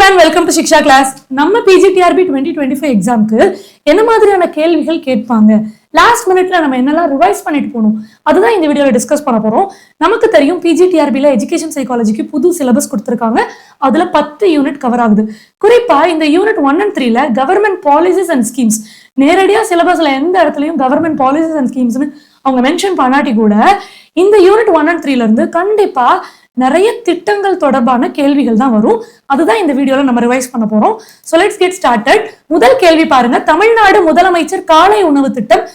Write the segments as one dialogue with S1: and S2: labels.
S1: everyone, welcome to Shiksha class. நம்ம PGTRB 2025 எக்ஸாம்க்கு என்ன மாதிரியான கேள்விகள் கேட்பாங்க, லாஸ்ட் மினிட்ல நம்ம என்னெல்லாம் ரிவைஸ் பண்ணிட்டு போகணும், அதுதான் இந்த வீடியோல டிஸ்கஸ் பண்ண போறோம். நமக்கு தெரியும் PGTRBல எஜுகேஷன் சைக்காலஜிக்கு புது சிலபஸ் கொடுத்திருக்காங்க. அதுல 10 யூனிட் கவர் ஆகுது. குறிப்பா இந்த யூனிட் 1 and 3ல கவர்மெண்ட் பாலிசிஸ் அண்ட் ஸ்கீம்ஸ், நேரடியா சிலபஸ்ல எந்த இடத்துலயும் கவர்மெண்ட் பாலிசிஸ் அண்ட் ஸ்கீம்ஸ்னு அவங்க மென்ஷன் பண்ணாட்டி கூட இந்த யூனிட் 1 and 3ல இருந்து கண்டிப்பா நிறைய திட்டங்கள் தொடர்பான கேள்விகள் தான் வரும். அதுதான் இந்த வீடியோல நம்ம ரிவைஸ் பண்ண போறோம். So let's get started. முதல் கேள்வி பாருங்க, தமிழ்நாடு முதலமைச்சர் காலை உணவு திட்டம்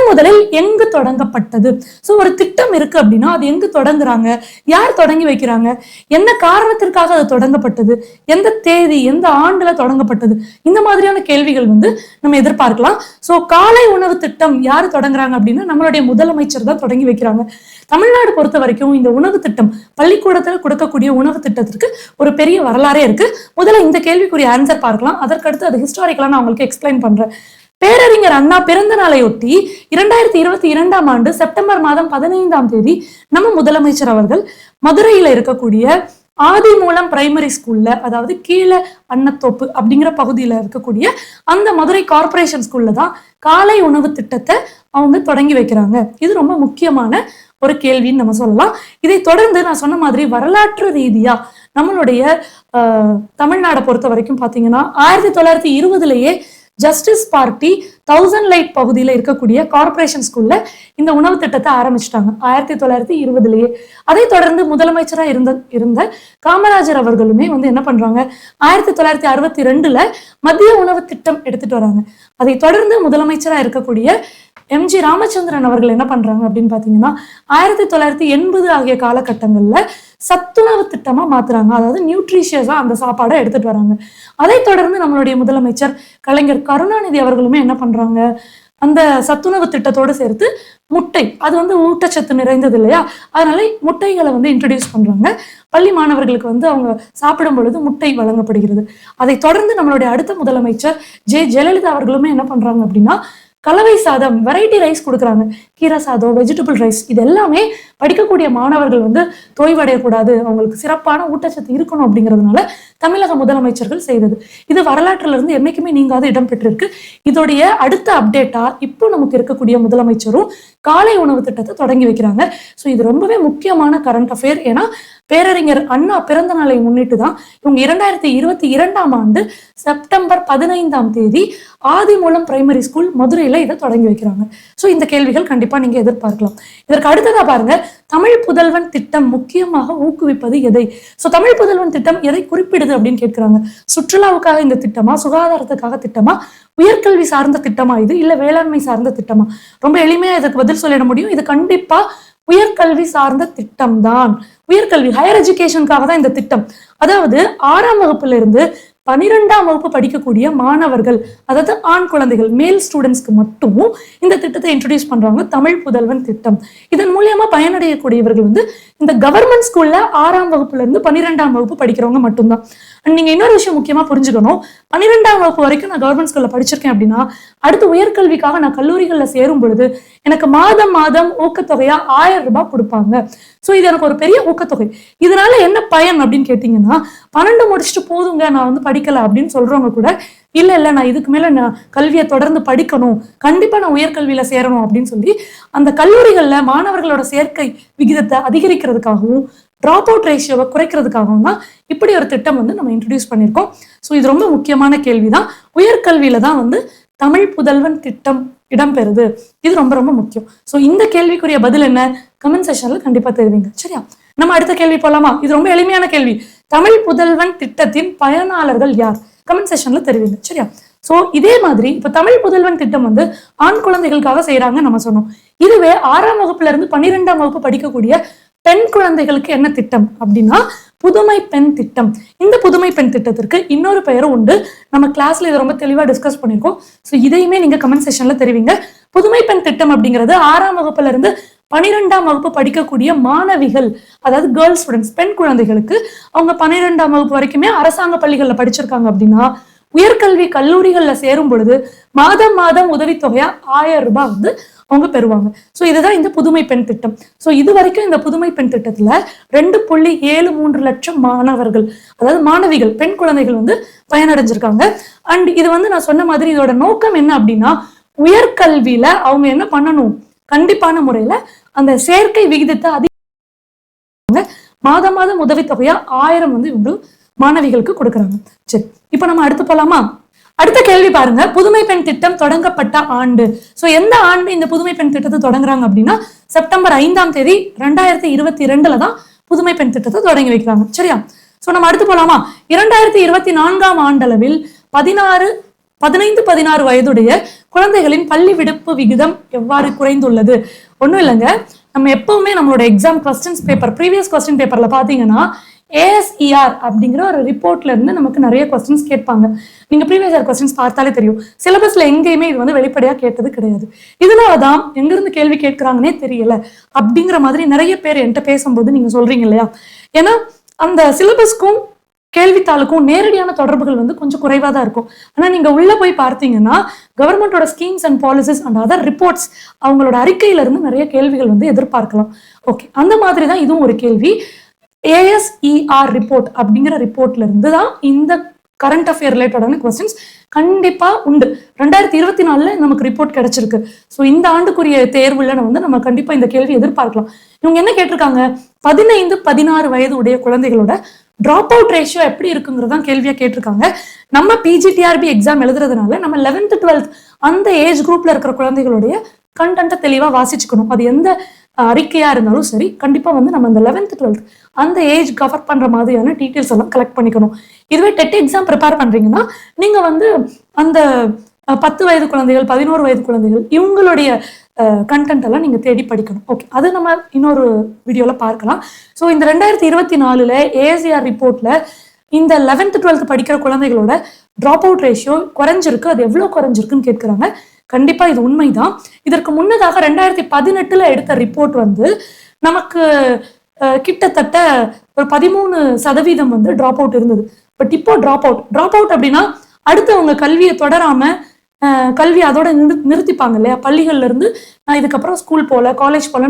S1: முதலில் எங்கு தொடங்கப்பட்டது? சோ ஒரு திட்டம் இருக்கு அப்படின்னா அது எங்கு தொடங்குறாங்க, யார் தொடங்கி வைக்கிறாங்க, என்ன காரணத்திற்காக அது தொடங்கப்பட்டது, எந்த தேதி எந்த ஆண்டுல தொடங்கப்பட்டது, இந்த மாதிரியான கேள்விகள் நம்ம எதிர்பார்க்கலாம். சோ காலை உணவு திட்டம் யாரு தொடங்குறாங்க அப்படின்னா நம்மளுடைய முதலமைச்சர் தான் தொடங்கி வைக்கிறாங்க. தமிழ்நாடு பொறுத்த வரைக்கும் இந்த உணவு திட்டம், பள்ளிக்கூடத்துல கொடுக்கக்கூடிய உணவு திட்டத்திற்கு ஒரு பெரிய வரலாறே இருக்கு. முதல்ல இந்த கேள்விக்குரிய ஆன்சர் பார்க்கலாம், அதற்கடுத்து அது ஹிஸ்டாரிக்கலா நான் உங்களுக்கு எக்ஸ்பிளைன் பண்றேன். பேரறிஞர் அண்ணா பிறந்த நாளையொட்டி 2022ஆம் ஆண்டு செப்டம்பர் மாதம் 15ஆம் தேதி நம்ம முதலமைச்சர் அவர்கள் மதுரையில இருக்கக்கூடிய ஆதிமூலம் பிரைமரி ஸ்கூல்ல, அதாவது கீழே அன்னத்தோப்பு அப்படிங்கிற பகுதியில இருக்கக்கூடிய அந்த மதுரை கார்பரேஷன் ஸ்கூல்ல தான் காலை உணவு திட்டத்தை அவங்க தொடங்கி வைக்கிறாங்க. இது ரொம்ப முக்கியமான ஒரு கேள்வின்னு நம்ம சொல்லலாம். இதை தொடர்ந்து நான் சொன்ன மாதிரி வரலாற்று ரீதியா நம்மளுடைய தமிழ்நாடை பொறுத்த வரைக்கும் பாத்தீங்கன்னா 1920லயே ஜஸ்டிஸ் பார்ட்டி 1000 லைட் பகுதியில இருக்கக்கூடிய கார்பரேஷன் ஸ்கூல்ல இந்த உணவு திட்டத்தை ஆரம்பிச்சிட்டாங்க 1920லயே. அதை தொடர்ந்து முதலமைச்சரா இருந்த காமராஜர் அவர்களுமே என்ன பண்றாங்க, 1962ல மத்திய உணவு திட்டம் எடுத்துட்டு வராங்க. அதை தொடர்ந்து முதலமைச்சரா இருக்கக்கூடிய MG ராமச்சந்திரன் அவர்கள் என்ன பண்றாங்க அப்படின்னு பாத்தீங்கன்னா 1980 ஆகிய காலகட்டங்கள்ல சத்துணவு திட்டமா மாத்துறாங்க. அதாவது நியூட்ரிஷியஸா அந்த சாப்பாடை எடுத்துட்டு வராங்க. அதை தொடர்ந்து நம்மளுடைய முதலமைச்சர் கலைஞர் கருணாநிதி அவர்களுமே என்ன பண்றாங்க, அந்த சத்துணவு திட்டத்தோடு சேர்த்து முட்டை, அது ஊட்டச்சத்து நிறைந்தது இல்லையா, அதனால முட்டைகளை இன்ட்ரடியூஸ் பண்றாங்க. பள்ளி மாணவர்களுக்கு அவங்க சாப்பிடும் பொழுது முட்டை வழங்கப்படுகிறது. அதை தொடர்ந்து நம்மளுடைய அடுத்த முதலமைச்சர் ஜெயலலிதா அவர்களுமே என்ன பண்றாங்க அப்படின்னா கலவை சாதம், வெரைட்டி ரைஸ் கொடுக்குறாங்க. கீரை சாதம், வெஜிடபிள் ரைஸ், இது எல்லாமே படிக்கக்கூடிய மாணவர்கள் தொய்வடையக்கூடாது, அவங்களுக்கு சிறப்பான ஊட்டச்சத்து இருக்கணும் அப்படிங்கிறதுனால தமிழக முதலமைச்சர்கள் செய்தது. இது வரலாற்றுல இருந்து என்னைக்குமே நீங்காத இடம் பெற்றிருக்கு. இதோடைய அடுத்த அப்டேட்டா இப்போ நமக்கு இருக்கக்கூடிய முதலமைச்சரும் காலை உணவு திட்டத்தை தொடங்கி வைக்கிறாங்க. ஸோ இது ரொம்பவே முக்கியமான கரண்ட் அஃபேர். ஏன்னா பேரறிஞர் அண்ணா பிறந்த நாளை முன்னிட்டு தான் இவங்க 2022ஆம் ஆண்டு செப்டம்பர் 15ஆம் தேதி ஆதிமூலம் பிரைமரி ஸ்கூல் மதுரையில இதை தொடங்கி வைக்கிறாங்க. ஸோ இந்த கேள்விகள் கண்டிப்பா நீங்க எதிர்பார்க்கலாம். இதற்கு அடுத்ததா பாருங்க, தமிழ் புதல்வன் திட்டம் முக்கியமாக ஊக்குவிப்பது எதை? ஸோ தமிழ் புதல்வன் திட்டம் எதை குறிப்பிடுது அப்படின்னு கேட்கிறாங்க. சுற்றுலாவுக்காக இந்த திட்டமா, சுகாதாரத்துக்காக திட்டமா, உயர்கல்வி சார்ந்த திட்டமா இது, இல்ல வேளாண்மை சார்ந்த திட்டமா? ரொம்ப எளிமையா இதுக்கு பதில் சொல்லிட முடியும், இது கண்டிப்பா உயர்கல்வி சார்ந்த திட்டம் தான். உயர்கல்வி, ஹையர் எஜுகேஷனுக்காக தான் இந்த திட்டம். அதாவது 6ஆம் வகுப்புல இருந்து 12ஆம் வகுப்பு படிக்கக்கூடிய மாணவர்கள், அதாவது ஆண் குழந்தைகள், மேல் ஸ்டூடெண்ட்ஸ்க்கு மட்டும் இந்த திட்டத்தை இன்ட்ரடியூஸ் பண்றாங்க, தமிழ் புதல்வன் திட்டம். இதன் மூலியமா பயனடையக்கூடியவர்கள் இந்த கவர்மெண்ட் ஸ்கூல்ல 6ஆம் வகுப்புல இருந்து 12ஆம் வகுப்பு படிக்கிறவங்க மட்டும்தான். நீங்க இன்னொரு விஷயம் முக்கியமா புரிஞ்சுக்கணும், 12ஆம் வகுப்பு வரைக்கும் நான் கவர்மெண்ட் ஸ்கூல்ல படிச்சிருக்கேன் அப்படின்னா அடுத்து உயர்கல்விக்காக நான் கல்லூரிகள்ல சேரும் பொழுது எனக்கு மாதம் ஊக்கத்தொகையா 1000 ரூபாய் கொடுப்பாங்க. சோ இது எனக்கு ஒரு பெரிய ஊக்கத்தொகை. இதனால என்ன பயன் அப்படின்னு கேட்டீங்கன்னா, 12 முடிச்சுட்டு போதுங்க நான் படிக்கல அப்படின்னு சொல்றவங்க கூட இல்ல நான் இதுக்கு மேல நான் கல்வியை தொடர்ந்து படிக்கணும், கண்டிப்பா நான் உயர்கல்வியில சேரணும் அப்படின்னு சொல்லி அந்த கல்லூரிகள்ல மாணவர்களோட சேர்க்கை விகிதத்தை அதிகரிக்கிறதுக்காகவும் டிராப் அவுட் ரேஷியோவை குறைக்கிறதுக்காகவும் தான் இப்படி ஒரு திட்டம் நம்ம இன்ட்ரடியூஸ் பண்ணியிருக்கோம். ஸோ இது ரொம்ப முக்கியமான கேள்விதான். உயர்கல்வியில தான் தமிழ் புதல்வன் திட்டம் இடம்பெறுது. இது ரொம்ப ரொம்ப முக்கியம். ஸோ இந்த கேள்விக்குரிய பதில் என்ன, கமெண்ட் செக்ஷன்ல கண்டிப்பா தெரிவிங்க. சரியா, நம்ம அடுத்த கேள்வி போலாமா? இது ரொம்ப எளிமையான கேள்வி. தமிழ் புதல்வன் திட்டத்தின் பயனாளர்கள் யார்? கமெண்ட் செக்ஷன்ல தெரிவிங்க. சரியா, சோ இதே மாதிரி இப்ப தமிழ் புதல்வன் திட்டம் ஆண் குழந்தைகளுக்காக செய்யறாங்க நம்ம சொன்னோம். இதுவே 6ஆம் வகுப்புல இருந்து 12ஆம் வகுப்பு படிக்கக்கூடிய பெண் குழந்தைகளுக்கு என்ன திட்டம் அப்படின்னா புதுமை பெண் திட்டம். இந்த புதுமை பெண் திட்டத்திற்கு இன்னொரு பெயரும் உண்டு. நம்ம கிளாஸ்ல இதை ரொம்ப தெளிவா டிஸ்கஸ் பண்ணிருக்கோம். ஸோ இதையுமே நீங்க கமெண்ட் செக்ஷன்ல தெரிவிங்க. புதுமை பெண் திட்டம் அப்படிங்கிறது 6ஆம் வகுப்புல இருந்து 12ஆம் வகுப்பு படிக்கக்கூடிய மாணவிகள், அதாவது கேர்ள்ஸ் ஸ்டூடெண்ட்ஸ், பெண் குழந்தைகளுக்கு அவங்க 12ஆம் வகுப்பு வரைக்குமே அரசாங்க பள்ளிகள்ல படிச்சிருக்காங்க அப்படின்னா உயர்கல்வி கல்லூரிகள்ல சேரும் பொழுது மாதம் உதவித்தொகையா 1000 ரூபாய் அவங்க பெறுவாங்க. ஸோ இதுதான் இந்த புதுமை பெண் திட்டம். ஸோ இது வரைக்கும் இந்த புதுமை பெண் திட்டத்துல 2.73 லட்சம் மாணவர்கள், அதாவது மாணவிகள், பெண் குழந்தைகள் வந்து பயனடைஞ்சிருக்காங்க. அண்ட் இது வந்து நான் சொன்ன மாதிரி இதோட நோக்கம் என்ன அப்படின்னா, உயர்கல்வியில அவங்க என்ன பண்ணணும், கண்டிப்பான முறையில அந்த சேர்க்கை விகிதத்தை மாதம் உதவித்தொகையா 1000 வந்து இவங்க மாணவிகளுக்கு கொடுக்குறாங்க. சரி, இப்ப நம்ம அடுத்து போலாமா? அடுத்த கேள்வி பாருங்க, புதுமை பெண் திட்டம் தொடங்கப்பட்ட ஆண்டு. சோ எந்த ஆண்டு இந்த புதுமை பெண் திட்டத்தை தொடங்குறாங்க அப்படின்னா, செப்டம்பர் 5ஆம் தேதி 2022 தான் புதுமை பெண் திட்டத்தை தொடங்கி வைக்கிறாங்க. சரியா? சோ நம்ம அடுத்து போலாமா? 2024ஆம் ஆண்டளவில் 15-16 வயதுடைய குழந்தைகளின் பள்ளி விடுப்பு விகிதம் எவ்வாறு குறைந்துள்ளது? ஒண்ணும் இல்லைங்க, நம்ம எப்பவுமே நம்மளோட exam questions paper, previous question பேப்பர்ல பாத்தீங்கன்னா ASER அப்படிங்கிற ஒரு ரிப்போர்ட்ல இருந்து நமக்கு நிறைய கொஸ்டின்ஸ் கேட்பாங்க. நீங்க ப்ரீவியஸ் இயர் கொஸ்டின்ஸ் பார்த்தாலே தெரியும். சிலபஸ்ல எங்கேயுமே இது வந்து வெளிப்படையா கேட்டது கிடையாது. இதனாலதான் எங்க இருந்து கேள்வி கேட்கிறாங்கன்னே தெரியல அப்படிங்கிற மாதிரி நிறைய பேர் என்கிட்ட பேசும்போது நீங்க சொல்றீங்க இல்லையா? ஏன்னா அந்த சிலபஸ்க்கும் கேள்வித்தாளுக்கும் நேரடியான தொடர்புகள் வந்து கொஞ்சம் குறைவா தான் இருக்கும். ஆனா நீங்க உள்ள போய் பார்த்தீங்கன்னா கவர்மெண்டோட schemes and policies and other reports, அவங்களோட அறிக்கையில இருந்து நிறைய கேள்விகள் வந்து எதிர்பார்க்கலாம். ஓகே, அந்த மாதிரி தான் இதுவும் ஒரு கேள்வி. ASER ரிப்போர்ட் அப்படிங்கிற ரிப்போர்ட்ல இருந்து தான் இந்த கரண்ட் அஃபேர் ரிலேட்டடான கொஸ்டின்ஸ் கண்டிப்பா உண்டு. 2024 நமக்கு ரிப்போர்ட் கிடைச்சிருக்கு. ஸோ இந்த ஆண்டுக்குரிய தேர்வுல வந்து நம்ம கண்டிப்பா இந்த கேள்வி எதிர்பார்க்கலாம். இவங்க என்ன கேட்டிருக்காங்க, 15-16 வயது உடைய குழந்தைகளோட டிராப் அவுட் ரேஷியோ எப்படி இருக்குங்கிறதான் கேள்வியா கேட்டிருக்காங்க. நம்ம PGTRB எக்ஸாம் எழுதுறதுனால நம்ம 11th 12th அந்த ஏஜ் குரூப்ல இருக்கிற குழந்தைகளுடைய கண்டென்ட்டை தெளிவா வாசிச்சுக்கணும். அது எந்த அறிக்கையா இருந்தாலும் சரி, கண்டிப்பா வந்து நம்ம அந்த 11th 12th அந்த ஏஜ் கவர் பண்ற மாதிரியான டீட்டெயில்ஸ் எல்லாம் கலெக்ட் பண்ணிக்கணும். இதுவே டெட் எக்ஸாம் ப்ரிப்பேர் பண்றீங்கன்னா நீங்க வந்து அந்த 10 வயது குழந்தைகள், 11 வயது குழந்தைகள், இவங்களுடைய கண்டென்ட் எல்லாம் நீங்க தேடி படிக்கணும். ஓகே, அது நம்ம இன்னொரு வீடியோல பார்க்கலாம். ஸோ இந்த 2024 ASER ரிப்போர்ட்ல இந்த 11th 12th படிக்கிற குழந்தைகளோட டிராப் அவுட் ரேஷியோ குறைஞ்சிருக்கு. அது எவ்வளவு குறைஞ்சிருக்குன்னு கேட்கிறாங்க. கண்டிப்பா இது உண்மைதான். இதற்கு முன்னதாக 2018 எடுத்த ரிப்போர்ட் வந்து நமக்கு கிட்டத்தட்ட ஒரு 13% வந்து டிராப் அவுட் இருந்தது. பட் இப்போ டிராப் அவுட் அப்படின்னா அடுத்தவங்க கல்வியை தொடராம கல்வி அதோட நிறுத்திப்பாங்க இல்லையா? பள்ளிகள்ல இருந்து இதுக்கப்புறம் ஸ்கூல் போல, காலேஜ் போல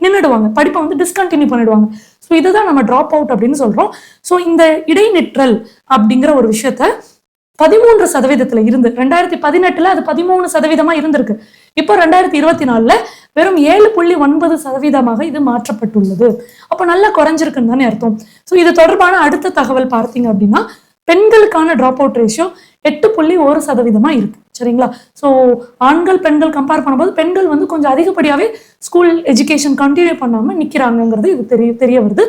S1: நின்றுடுவாங்க, படிப்பை வந்து டிஸ்கண்டினியூ பண்ணிடுவாங்க. ஸோ இதுதான் நம்ம டிராப் அவுட் அப்படின்னு சொல்றோம். ஸோ இந்த இடைநிற்றல் அப்படிங்கிற ஒரு விஷயத்த 13% இருந்து 2018 அது 13% இருந்திருக்கு. இப்போ 2024 வெறும் 7.9% இது மாற்றப்பட்டுள்ளது. அப்போ நல்லா குறைஞ்சிருக்குன்னு தானே அர்த்தம். ஸோ இது தொடர்பான அடுத்த தகவல் பார்த்தீங்க அப்படின்னா, பெண்களுக்கான டிராப் அவுட் ரேஷியோ 8.1% இருக்கு. சரிங்களா? ஸோ ஆண்கள் பெண்கள் கம்பேர் பண்ணும்போது பெண்கள் வந்து கொஞ்சம் அதிகப்படியாவே ஸ்கூல் எஜுகேஷன் கண்டினியூ பண்ணாம நிக்கிறாங்கிறது இது தெரிய வருது.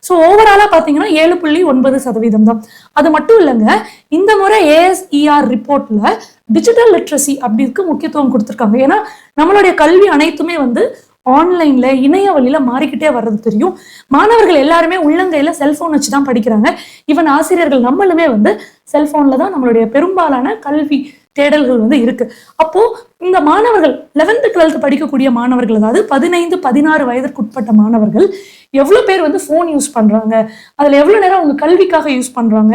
S1: ஸோ ஓவராலா பாத்தீங்கன்னா 7.9% தான். அது மட்டும் இல்லைங்க, இந்த முறை ASER ரிப்போர்ட்ல டிஜிட்டல் லிட்ரஸி அப்படிக்கு முக்கியத்துவம் கொடுத்துருக்காங்க. ஏன்னா நம்மளுடைய கல்வி அனைத்துமே வந்து ஆன்லைன்ல, இணைய வழியில மாறிக்கிட்டே வர்றது தெரியும். மாணவர்கள் எல்லாருமே உள்ளங்கையில செல்போன் வச்சுதான் படிக்கிறாங்க. ஈவன் ஆசிரியர்கள் நம்மளுமே வந்து செல்போன்ல தான் நம்மளுடைய பெரும்பாலான கல்வி தேடல்கள் வந்து இருக்கு. அப்போ இந்த மாணவர்கள் 11th 12th படிக்கக்கூடிய மாணவர்கள், அதாவது 15-16 வயதிற்கு உட்பட்ட மாணவர்கள் எவ்வளவு பேர் வந்து போன் யூஸ் பண்றாங்க, அதுல எவ்வளவு நேரம் அவங்க கல்விக்காக யூஸ் பண்றாங்க,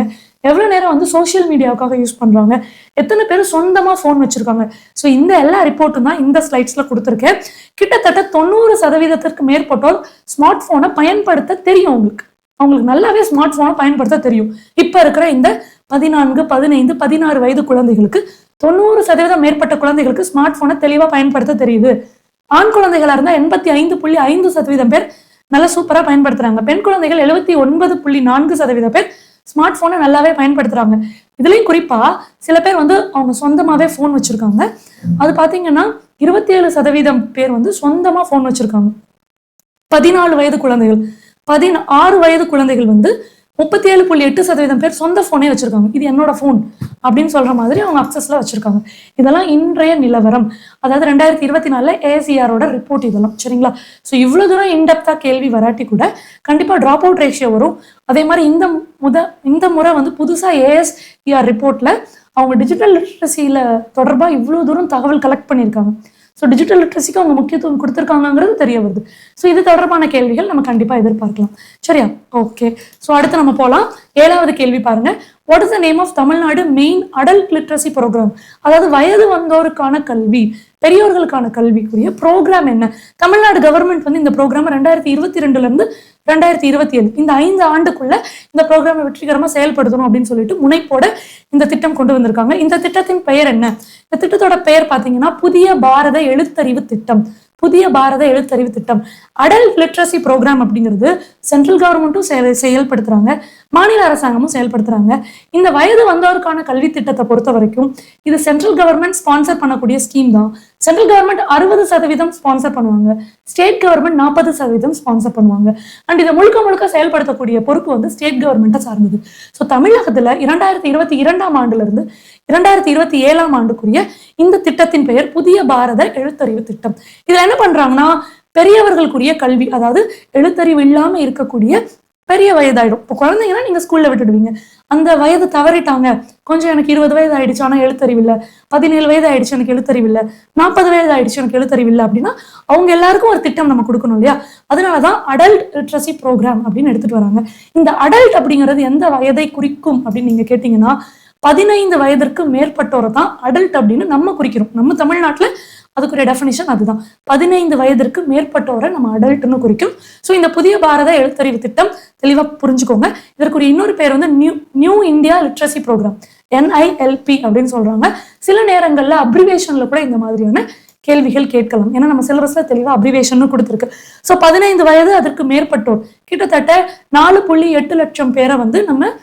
S1: எவ்வளவு நேரம் வந்து சோசியல் மீடியாவுக்காக யூஸ் பண்றாங்க, எத்தனை பேர் சொந்தமா போன் வச்சிருக்காங்க. ஸோ இந்த எல்லா ரிப்போர்ட்டும் தான் இந்த ஸ்லைட்ஸ்ல கொடுத்துருக்கேன். கிட்டத்தட்ட 90% மேற்பட்டோர் ஸ்மார்ட் போனை பயன்படுத்த தெரியும். அவங்களுக்கு நல்லாவே ஸ்மார்ட் போனை பயன்படுத்த தெரியும். இப்ப இருக்கிற இந்த 14, 15, 16 வயது குழந்தைகளுக்கு 90% மேற்பட்ட குழந்தைகளுக்கு ஸ்மார்ட் போனை தெளிவா பயன்படுத்த தெரியுது. ஆண் குழந்தைகளா இருந்தா 85.5% பேர் நல்லா சூப்பரா பயன்படுத்துறாங்க. பெண் குழந்தைகள் 79.4% பேர் ஸ்மார்ட் போனை நல்லாவே பயன்படுத்துறாங்க. இதுலயும் குறிப்பா சில பேர் வந்து அவங்க சொந்தமாவே போன் வச்சிருக்காங்க. அது பாத்தீங்கன்னா 27% பேர் வந்து சொந்தமா போன் வச்சிருக்காங்க. 14 வயது குழந்தைகள், 16 வயது குழந்தைகள் வந்து 37.8% பேர் சொந்த போனே வச்சிருக்காங்க. இது என்னோட போன் அப்படின்னு சொல்ற மாதிரி அவங்க அக்சஸ்ல வச்சிருக்காங்க. இதெல்லாம் இன்றைய நிலவரம். அதாவது 2024 ASER ரிப்போர்ட் இதெல்லாம். சரிங்களா? ஸோ இவ்வளவு தூரம் இன்டெப்தா கேள்வி வராட்டி கூட கண்டிப்பா டிராப் அவுட் ரேஷியோ வரும். அதே மாதிரி இந்த முறை வந்து புதுசா ASER ரிப்போர்ட்ல அவங்க டிஜிட்டல் லிட்ரஸியில தொடர்பா இவ்வளவு தூரம் தகவல் கலெக்ட் பண்ணியிருக்காங்க. ஸோ டிஜிட்டல் லிட்ரஸிக்கு அவங்க முக்கியத்துவம் கொடுத்துருக்காங்கிறது தெரிய வருது. ஸோ இது தொடர்பான கேள்விகள் நம்ம கண்டிப்பா எதிர்பார்க்கலாம். சரியா? ஓகே, ஸோ அடுத்து நம்ம போகலாம். 7வது கேள்வி பாருங்க. What is the name of Tamil Nadu main adult literacy program? அதாவது வயது வந்தோருக்கான கல்வி, பெரியோர்களுக்கான கல்விக்குரிய ப்ரோக்ராம் என்ன? தமிழ்நாடு கவர்மெண்ட் வந்து இந்த ப்ரோக்ராம் 2022 இருந்து 2027 இந்த 5 ஆண்டுக்குள்ள இந்த ப்ரோக்ராமை வெற்றிகரமா செயல்படுத்தணும் அப்படின்னு சொல்லிட்டு முனைப்போட இந்த திட்டம் கொண்டு வந்திருக்காங்க. இந்த திட்டத்தின் பெயர் என்ன? இந்த திட்டத்தோட பெயர் பாத்தீங்கன்னா புதிய பாரத எழுத்தறிவு திட்டம். புதிய பாரத எழுத்தறிவு திட்டம். அடல்ட் லிட்ரஸி ப்ரோக்ராம் அப்படிங்கிறது சென்ட்ரல் கவர்மெண்ட்டும் செயல்படுத்துறாங்க, மாநில அரசாங்கமும் செயல்படுத்துறாங்க. இந்த வயது வந்தோருக்கான கல்வி திட்டத்தை பொறுத்த வரைக்கும் இது சென்ட்ரல் கவர்மெண்ட் ஸ்பான்சர் பண்ணக்கூடிய ஸ்கீம் தான். சென்ட்ரல் கவர்மெண்ட் 60% ஸ்பான்சர் பண்ணுவாங்க, ஸ்டேட் கவர்மெண்ட் 40% ஸ்பான்சர் பண்ணுவாங்க. அண்ட் இதை முழுக்க முழுக்க செயல்படுத்தக்கூடிய பொறுப்பு வந்து ஸ்டேட் கவர்மெண்ட்டை சார்ந்தது. ஸோ தமிழகத்துல 2022ஆம் ஆண்டுல இருந்து 2027ஆம் ஆண்டுக்குரிய இந்த திட்டத்தின் பெயர் புதிய பாரத எழுத்தறிவு திட்டம். இதுல என்ன பண்றாங்கன்னா பெரியவர்களுக்குரிய கல்வி, அதாவது எழுத்தறிவு இல்லாம இருக்கக்கூடிய பெரிய வயதாயிடும். இப்போ குழந்தைங்கன்னா நீங்க ஸ்கூல்ல விட்டுடுவீங்க, அந்த வயது தவறிட்டாங்க, கொஞ்சம் எனக்கு 20 வயது ஆயிடுச்சு ஆனா எழுத்தறிவு இல்லை, 17 வயது ஆயிடுச்சு எனக்கு எழுத்தறிவு இல்லை, 40 வயது ஆயிடுச்சு எனக்கு எழுத்தறிவு இல்லை அப்படின்னா அவங்க எல்லாருக்கும் ஒரு திட்டம் நம்ம கொடுக்கணும் இல்லையா? அதனாலதான் அடல்ட் லிட்ரஸி ப்ரோக்ராம் அப்படின்னு எடுத்துட்டு வராங்க. இந்த அடல்ட் அப்படிங்கிறது எந்த வயதை குறிக்கும் அப்படின்னு நீங்க கேட்டீங்கன்னா 15 வயதிற்கு மேற்பட்டோரை தான் அடல்ட் அப்படின்னு நம்ம குறிக்கிறோம். நம்ம தமிழ்நாட்டுல அதுக்குரிய டெஃபினிஷன் அதுதான். 15 வயதிற்கு மேற்பட்டோரை நம்ம அடல்ட்னு குறிக்கும். ஸோ இந்த புதிய பாரத எழுத்தறிவு திட்டம் தெளிவா புரிஞ்சுக்கோங்க. இதற்குரிய இன்னொரு பேர் வந்து new India literacy program, NILP அப்படின்னு சொல்றாங்க. சில நேரங்கள்ல அப்ரிவேஷன்ல கூட இந்த மாதிரியான கேள்விகள் கேட்கலாம். ஏன்னா நம்ம சிலபஸ்ல தெளிவா அப்ரிவேஷன் கொடுத்துருக்கு. ஸோ 15 வயது அதற்கு மேற்பட்டோர் கிட்டத்தட்ட 4.8 லட்சம் பேரை வந்து நம்ம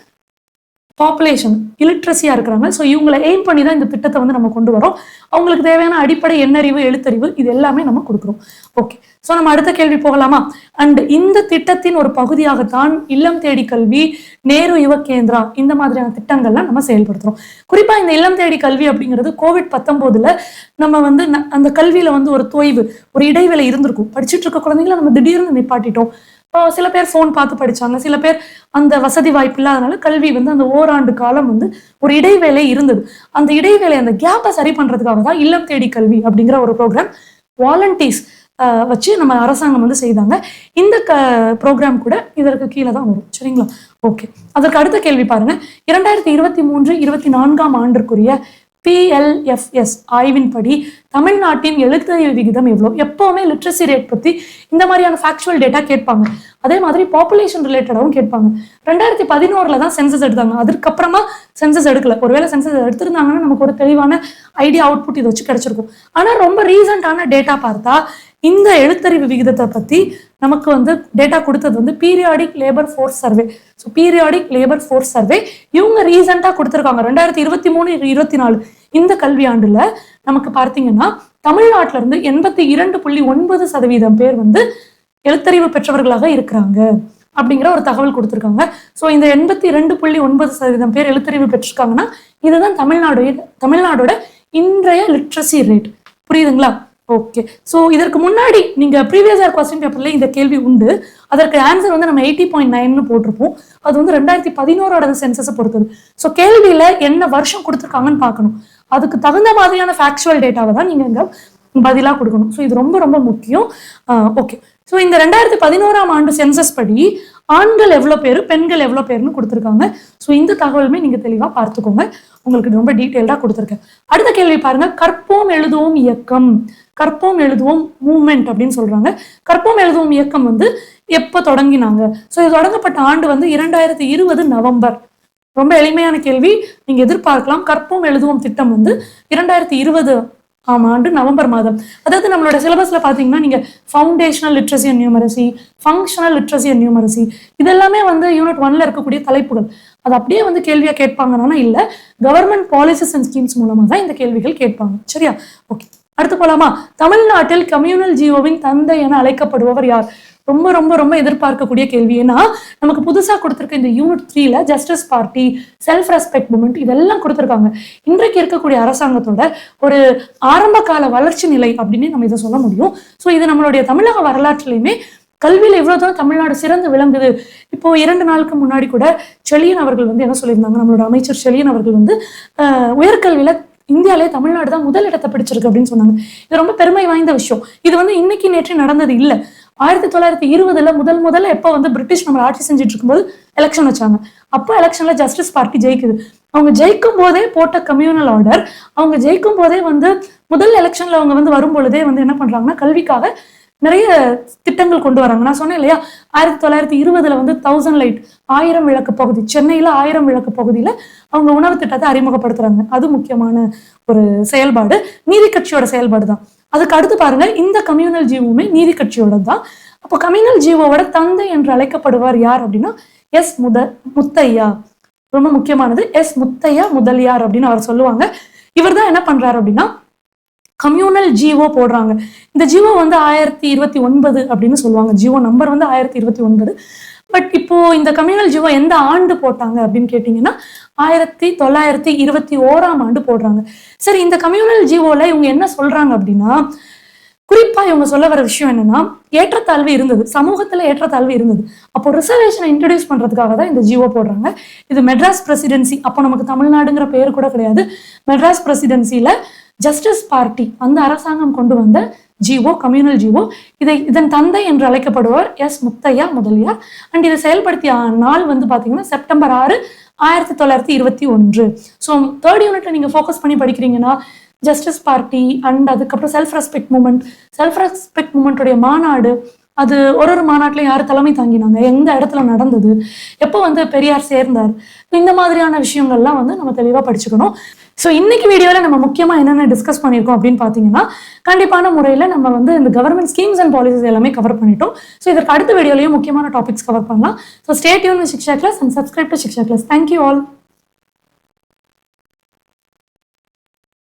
S1: பாப்புலேஷன் இலிட்ரஸியா இருக்கிறாங்க. ஸோ இவங்களை எய்ம் பண்ணி தான் இந்த திட்டத்தை வந்து நம்ம கொண்டு வரோம். அவங்களுக்கு தேவையான அடிப்படை எண்ணறிவு, எழுத்தறிவு இது எல்லாமே நம்ம கொடுக்குறோம். ஓகே, ஸோ நம்ம அடுத்த கேள்வி போகலாமா? அண்ட் இந்த திட்டத்தின் ஒரு பகுதியாகத்தான் இல்லம் தேடி கல்வி, நேரு யுவ கேந்திரா இந்த மாதிரியான திட்டங்கள்லாம் நம்ம செயல்படுத்துறோம். குறிப்பா இந்த இல்லம் தேடி கல்வி அப்படிங்கிறது COVID-19 நம்ம வந்து அந்த கல்வியில வந்து ஒரு தொய்வு, ஒரு இடைவேளை இருந்திருக்கும். படிச்சுட்டு இருக்க குழந்தைங்களை நம்ம திடீர்னு நிப்பாட்டிட்டோம். சில பேர் ஃபோன் பார்த்து படிச்சாங்க, சில பேர் அந்த வசதி வாய்ப்பு இல்லாதனால கல்வி வந்து அந்த ஓராண்டு காலம் வந்து ஒரு இடைவேளை இருந்தது. அந்த இடைவேளை, அந்த கேப்பை சரி பண்றதுக்காக தான் இல்லம் தேடி கல்வி அப்படிங்கிற ஒரு ப்ரோக்ராம் வாலண்டியர்ஸ் வச்சு நம்ம அரசாங்கம் வந்து செய்தாங்க. இந்த ப்ரோக்ராம் கூட இதற்கு கீழே தான் வரும். சரிங்களா? ஓகே, அதற்கு அடுத்த கேள்வி பாருங்க. 2023-24ஆம் ஆண்டிற்குரிய PLFS ஆய்வின்படி தமிழ்நாட்டின் எழுத்தறிவு விகிதம் எவ்வளவு? எப்பவுமே லிட்ரஸி ரேட் பத்தி இந்த மாதிரியான ஃபேக்சுவல் டேட்டா கேட்பாங்க. அதே மாதிரி பாப்புலேஷன் ரிலேட்டடாகவும் கேட்பாங்க. 2011 தான் சென்சஸ் எடுத்தாங்க, அதுக்கப்புறமா சென்சஸ் எடுக்கல. ஒருவேளை சென்சஸ் எடுத்திருந்தாங்கன்னா நமக்கு ஒரு தெளிவான ஐடியா அவுட்புட் இதை வச்சு கிடைச்சிருக்கும். ஆனா ரொம்ப ரீசெண்டான டேட்டா பார்த்தா இந்த எழுத்தறிவு விகிதத்தை பத்தி நமக்கு வந்து டேட்டா கொடுத்தது வந்து periodic labour force survey. So periodic labour force survey இவங்க ரீசெண்டா கொடுத்துருக்காங்க. 2023-24 இந்த கல்வியாண்டுல நமக்கு பார்த்தீங்கன்னா தமிழ்நாட்டில இருந்து 82.9% பேர் வந்து எழுத்தறிவு பெற்றவர்களாக இருக்கிறாங்க அப்படிங்கிற ஒரு தகவல் கொடுத்துருக்காங்க. ஸோ இந்த 82.9% பேர் எழுத்தறிவு பெற்றிருக்காங்கன்னா இதுதான் தமிழ்நாடோட இன்றைய லிட்ரஸி ரேட். புரியுதுங்களா? ஓகே, ஸோ இதற்கு முன்னாடி நீங்க ப்ரீவியஸ் இயர் கொஸ்டின் பேப்பர்ல இந்த கேள்வி உண்டு. அதற்கு ஆன்சர் வந்து நம்ம 80.9 போட்டிருப்போம். அது வந்து 2011 சென்சஸை பொறுத்தது. ஸோ கேள்வியில என்ன வருஷம் கொடுத்துருக்காங்கன்னு பார்க்கணும். அதுக்கு தகுந்த மாதிரியான ஃபேக்சுவல் டேட்டாவை தான் நீங்க இங்க பதிலாக கொடுக்கணும். ஸோ இது ரொம்ப ரொம்ப முக்கியம். ஓகே, ஸோ இந்த 2011ஆம் ஆண்டு சென்சஸ் படி ஆண்கள் எவ்வளோ பேர், பெண்கள் எவ்வளோ பேர்னு கொடுத்துருக்காங்க. ஸோ இந்த தகவலுமே நீங்க தெளிவாக பார்த்துக்கோங்க, உங்களுக்கு ரொம்ப டீட்டெயில்டாக கொடுத்துருக்கேன். அடுத்த கேள்வி பாருங்க. கற்போம் எழுதுவோம் இயக்கம், கற்போம் எழுதுவோம் மூவ்மெண்ட் அப்படின்னு சொல்றாங்க. கற்போம் எழுதுவோம் இயக்கம் வந்து எப்போ தொடங்கினாங்க? ஸோ இது தொடங்கப்பட்ட ஆண்டு வந்து 2020 நவம்பர். ரொம்ப எளிமையான கேள்வி, நீங்க எதிர்பார்க்கலாம். கற்போம் எழுதுவோம் திட்டம் வந்து 2020 ஆண்டு நவம்பர் மாதம். அதாவது நம்மளோட சிலபஸ்ல பாத்தீங்கன்னா நீங்க foundational literacy and numeracy, functional literacy and numeracy இதெல்லாமே வந்து யூனிட் 1ல இருக்கக்கூடிய தலைப்புகள். அது அப்படியே வந்து கேள்வியா கேட்பாங்கன்னா இல்ல, கவர்மெண்ட் பாலிசிஸ் அண்ட் ஸ்கீம்ஸ் மூலமா தான் இந்த கேள்விகள் கேட்பாங்க. சரியா? ஓகே, அடுத்து போலாமா? தமிழ்நாட்டில் கம்யூனல் ஜியோவின் தந்தை என அழைக்கப்படுபவர் யார்? ரொம்ப ரொம்ப ரொம்ப எதிர்பார்க்கக்கூடிய கேள்வி. ஏன்னா நமக்கு புதுசா கொடுத்திருக்க இந்த யூனிட் 3ல justice party, self respect movement இதெல்லாம் கொடுத்துருக்காங்க. இன்றைக்கு இருக்கக்கூடிய அரசாங்கத்தோட ஒரு ஆரம்ப கால வளர்ச்சி நிலை அப்படின்னு நம்ம இதை சொல்ல முடியும். ஸோ இது நம்மளுடைய தமிழக வரலாற்றிலையுமே கல்வியில இவ்வளவுதான் தமிழ்நாடு சிறந்து விளங்குது. இப்போ 2 நாளுக்கு முன்னாடி கூட செழியன் அவர்கள் வந்து என்ன சொல்லியிருந்தாங்க, நம்மளோட அமைச்சர் செழியன் அவர்கள் வந்து உயர்கல்வியில இந்தியாவிலே தமிழ்நாடு தான் முதல் இடத்தை பிடிச்சிருக்கு அப்படின்னு சொன்னாங்க. இது ரொம்ப பெருமை வாய்ந்த விஷயம். இது வந்து இன்னைக்கு நேற்று நடந்தது இல்லை. 1920 முதல்ல எப்போ வந்து பிரிட்டிஷ் நம்ம ஆட்சி செஞ்சுட்டு இருக்கும்போது எலெக்ஷன் வச்சாங்க. அப்போ எலெக்ஷன்ல ஜஸ்டிஸ் பார்ட்டி ஜெயிக்குது. அவங்க ஜெயிக்கும் போதே போட்ட கம்யூனல் ஆர்டர், அவங்க ஜெயிக்கும் போதே வந்து முதல் எலெக்ஷன்ல அவங்க வந்து வரும் பொழுதே வந்து என்ன பண்றாங்கன்னா கல்விக்காக நிறைய திட்டங்கள் கொண்டு வராங்க. நான் சொன்னேன் இல்லையா, 1920 வந்து 1000 லைட் 1000 விளக்கு பகுதி, சென்னையில 1000 விளக்கு பகுதியில அவங்க உணவு திட்டத்தை அறிமுகப்படுத்துறாங்க. அது முக்கியமான ஒரு செயல்பாடு, நீதி கட்சியோட செயல்பாடு தான். அதுக்கு அடுத்து பாருங்க, இந்த கம்யூனல் ஜீவோமே நீதி கட்சியோட தான். அப்போ கம்யூனல் ஜீவோட தந்தை என்று அழைக்கப்படுவார் யார் அப்படின்னா எஸ் முத்தையா. ரொம்ப முக்கியமானது, எஸ் முத்தையா முதலியார் அப்படின்னு அவர் சொல்லுவாங்க. இவர் தான் என்ன பண்றாரு அப்படின்னா கம்யூனல் ஜிஓ போடுறாங்க. இந்த ஜிஓ வந்து 1029 அப்படின்னு சொல்லுவாங்க. ஜிஓ நம்பர் வந்து 1029. பட் இப்போ இந்த கம்யூனல் ஜிஓ எந்த ஆண்டு போட்டாங்க அப்படின்னு கேட்டீங்கன்னா 1921 போடுறாங்க. சரி, இந்த கம்யூனல் ஜிஓல இவங்க என்ன சொல்றாங்க அப்படின்னா, குறிப்பா இவங்க சொல்ல வர விஷயம் என்னன்னா, ஏற்றத்தாழ்வு இருந்தது, சமூகத்துல ஏற்றத்தாழ்வு இருந்தது. அப்போ ரிசர்வேஷனை இன்ட்ரடியூஸ் பண்றதுக்காக தான் இந்த ஜிஓ போடுறாங்க. இது மெட்ராஸ் பிரசிடென்சி, அப்போ நமக்கு தமிழ்நாடுங்கிற பேர் கூட கிடையாது. மெட்ராஸ் பிரசிடென்சில ஜஸ்டிஸ் பார்ட்டி அந்த அரசாங்கம் கொண்டு வந்த ஜிஓ, கம்யூனல் ஜிஓ. இதன் தந்தை என்று அழைக்கப்படுவார் எஸ் முத்தையா முதலியார். அண்ட் இதை செயல்படுத்திய நாள் வந்து பாத்தீங்கன்னா செப்டம்பர் 6, 1921. ஸோ 3rd யூனிட்ல நீங்க ஃபோக்கஸ் பண்ணி படிக்கிறீங்கன்னா ஜஸ்டிஸ் பார்ட்டி அண்ட் அதுக்கப்புறம் செல்ஃப் ரெஸ்பெக்ட் மூமெண்ட்டுடைய மாநாடு, அது ஒரு மாநாட்டிலையும் யார் தலைமை தாங்கினாங்க, எந்த இடத்துல நடந்தது, எப்போ வந்து பெரியார் சேர்ந்தார், இந்த மாதிரியான விஷயங்கள்லாம் வந்து நம்ம தெளிவாக படிச்சுக்கணும். ஸோ இன்னைக்கு வீடியோவில் நம்ம முக்கியமாக என்னென்ன டிஸ்கஸ் பண்ணியிருக்கோம் அப்படின்னு பார்த்தீங்கன்னா, கண்டிப்பான முறையில் நம்ம வந்து இந்த கவர்மெண்ட் ஸ்கீம்ஸ் அண்ட் பாலிசிஸ் எல்லாமே கவர் பண்ணிட்டோம். ஸோ இதற்கு அடுத்த வீடியோலையும் முக்கியமான டாபிக்ஸ் கவர் பண்ணலாம். So stay tune with Shiksha class and subscribe to Shiksha class. Thank you all.